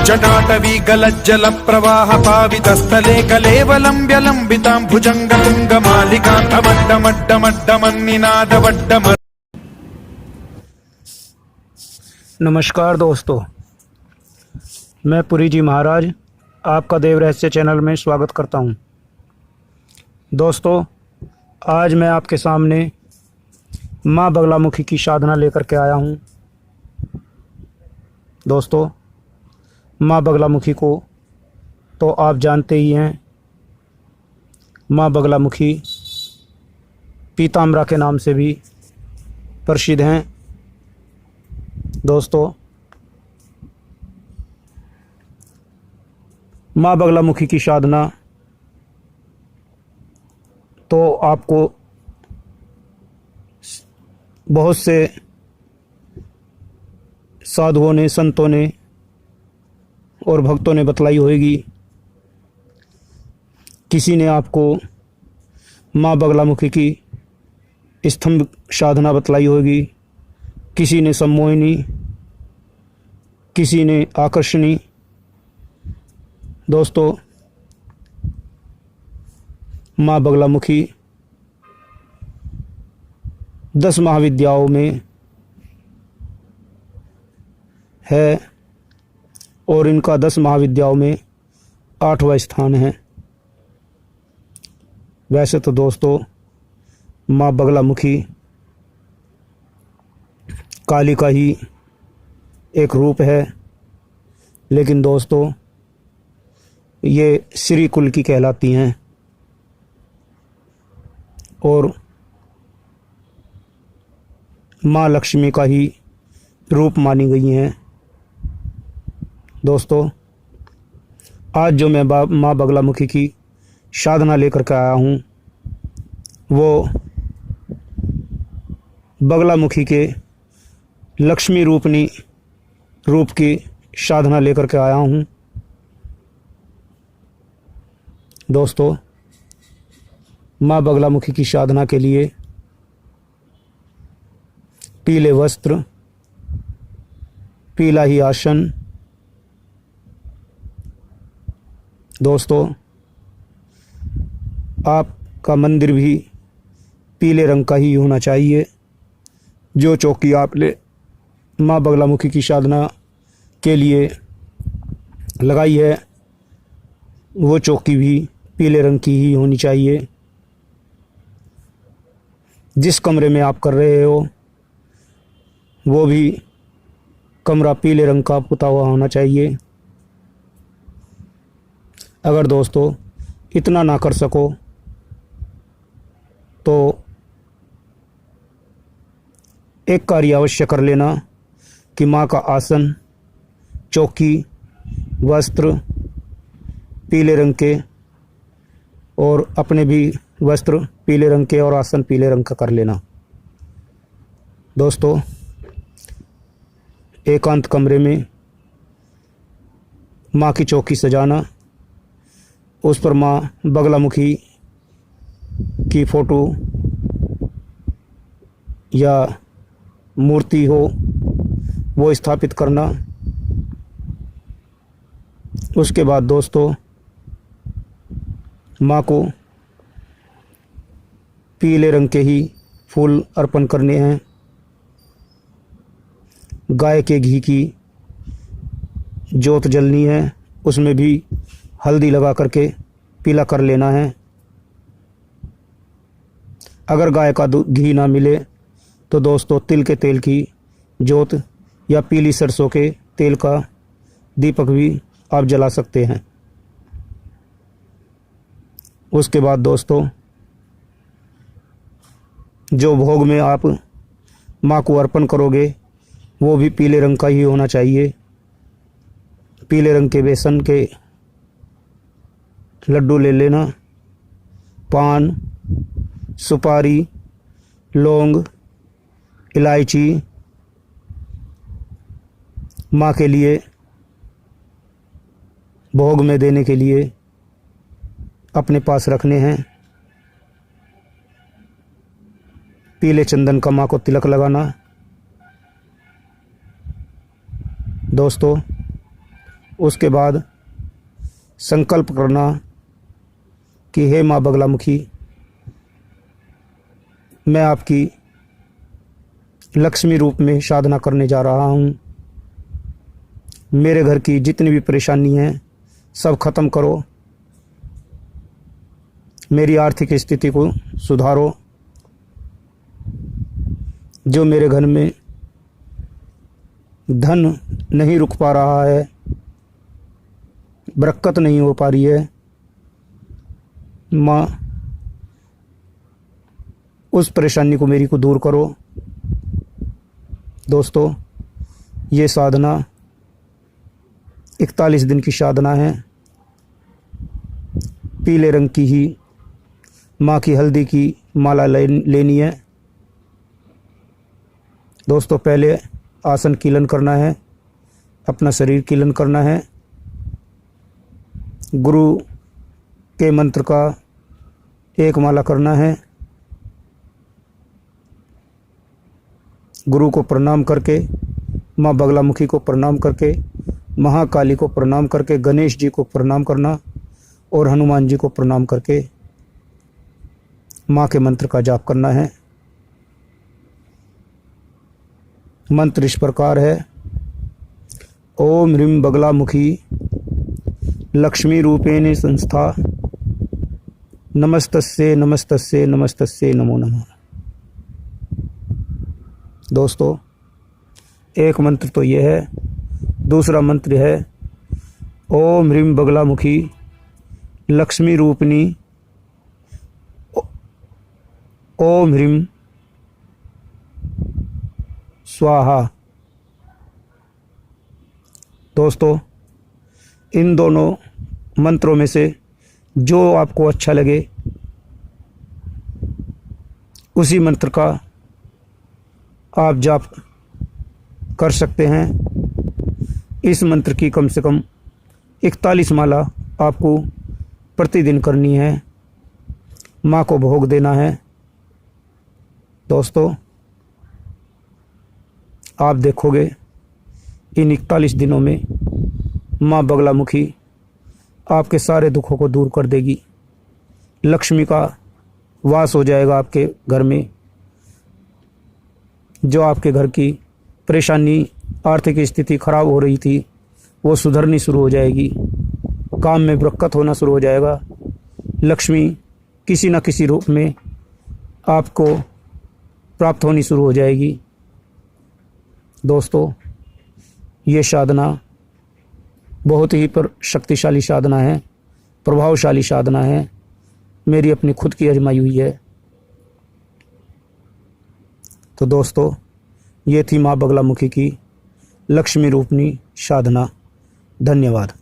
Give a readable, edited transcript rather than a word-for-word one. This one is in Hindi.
जटाटवी गलज्जल प्रवाह पावितस्थले कलेवलम्ब्य लम्बिताम्बुजङ्ग तुङ्गमालिकान्तमड्डमड्डमड्डमन्निनादवड्डम। नमस्कार दोस्तों, मैं पुरी जी महाराज आपका देव रहस्य चैनल में स्वागत करता हूं। दोस्तों, आज मैं आपके सामने माँ बगलामुखी की साधना लेकर के आया हूं। दोस्तों, माँ बगलामुखी को तो आप जानते ही हैं। माँ बगलामुखी पीताम्बरा के नाम से भी प्रसिद्ध हैं। दोस्तों, माँ बगलामुखी की साधना तो आपको बहुत से साधुओं ने, संतों ने और भक्तों ने बतलाई होगी। किसी ने आपको माँ बगलामुखी की स्तंभ साधना बतलाई होगी, किसी ने सम्मोहिनी, किसी ने आकर्षणी। दोस्तों, माँ बगलामुखी 10 महाविद्याओं में है और इनका 10 महाविद्याओं में 8वां स्थान है। वैसे तो दोस्तों, माँ बगलामुखी काली का ही एक रूप है, लेकिन दोस्तों ये श्री कुल की कहलाती हैं और माँ लक्ष्मी का ही रूप मानी गई हैं। दोस्तों, आज जो मैं माँ बगलामुखी की साधना लेकर के आया हूँ, वो बगलामुखी के लक्ष्मी रूपनी रूप की साधना लेकर के आया हूँ। दोस्तों, माँ बगलामुखी की साधना के लिए पीले वस्त्र, पीला ही आसन। दोस्तों, आपका मंदिर भी पीले रंग का ही होना चाहिए। जो चौकी आपने माँ बगलामुखी की साधना के लिए लगाई है, वो चौकी भी पीले रंग की ही होनी चाहिए। जिस कमरे में आप कर रहे हो, वो भी कमरा पीले रंग का पुता हुआ होना चाहिए। अगर दोस्तों इतना ना कर सको तो एक कार्य अवश्य कर लेना कि माँ का आसन, चौकी, वस्त्र पीले रंग के और अपने भी वस्त्र पीले रंग के और आसन पीले रंग का कर लेना। दोस्तों, एकांत कमरे में माँ की चौकी सजाना, उस पर माँ बगलामुखी की फ़ोटो या मूर्ति हो वो स्थापित करना। उसके बाद दोस्तों, माँ को पीले रंग के ही फूल अर्पण करने हैं। गाय के घी की जोत जलनी है, उसमें भी हल्दी लगा करके पीला कर लेना है। अगर गाय का घी ना मिले तो दोस्तों तिल के तेल की जोत या पीली सरसों के तेल का दीपक भी आप जला सकते हैं। उसके बाद दोस्तों, जो भोग में आप माँ को अर्पण करोगे वो भी पीले रंग का ही होना चाहिए। पीले रंग के बेसन के लड्डू ले लेना। पान, सुपारी, लौंग, इलायची माँ के लिए भोग में देने के लिए अपने पास रखने हैं। पीले चंदन का माँ को तिलक लगाना। दोस्तों, उसके बाद संकल्प करना कि हे माँ बगलामुखी, मैं आपकी लक्ष्मी रूप में साधना करने जा रहा हूँ। मेरे घर की जितनी भी परेशानी है सब ख़त्म करो, मेरी आर्थिक स्थिति को सुधारो। जो मेरे घर में धन नहीं रुक पा रहा है, बरकत नहीं हो पा रही है, माँ उस परेशानी को मेरी को दूर करो। दोस्तों, ये साधना 41 दिन की साधना है। पीले रंग की ही माँ की हल्दी की माला लेनी है। दोस्तों, पहले आसन कीलन करना है, अपना शरीर कीलन करना है। गुरु के मंत्र का एक माला करना है। गुरु को प्रणाम करके, माँ बगलामुखी को प्रणाम करके, महाकाली को प्रणाम करके, गणेश जी को प्रणाम करना और हनुमान जी को प्रणाम करके माँ के मंत्र का जाप करना है। मंत्र इस प्रकार है। ओम ह्रीं बगलामुखी लक्ष्मी रूपेण संस्था नमस्तस्ये नमस्तस्ये नमस्तस्ये नमो नमः। दोस्तों, एक मंत्र तो ये है। दूसरा मंत्र है ओम ह्रीं बगलामुखी लक्ष्मी रूपिणी ओम ह्रीं स्वाहा। दोस्तों, इन दोनों मंत्रों में से जो आपको अच्छा लगे उसी मंत्र का आप जाप कर सकते हैं। इस मंत्र की कम से कम 41 माला आपको प्रतिदिन करनी है, माँ को भोग देना है। दोस्तों, आप देखोगे इन 41 दिनों में माँ बगलामुखी आपके सारे दुखों को दूर कर देगी। लक्ष्मी का वास हो जाएगा आपके घर में। जो आपके घर की परेशानी, आर्थिक स्थिति खराब हो रही थी, वो सुधरनी शुरू हो जाएगी। काम में बरकत होना शुरू हो जाएगा। लक्ष्मी किसी न किसी रूप में आपको प्राप्त होनी शुरू हो जाएगी। दोस्तों, ये साधना बहुत ही शक्तिशाली साधना है, प्रभावशाली साधना है। मेरी अपनी खुद की आजमाई हुई है। तो दोस्तों, ये थी माँ बगलामुखी की लक्ष्मी रूपनी साधना। धन्यवाद।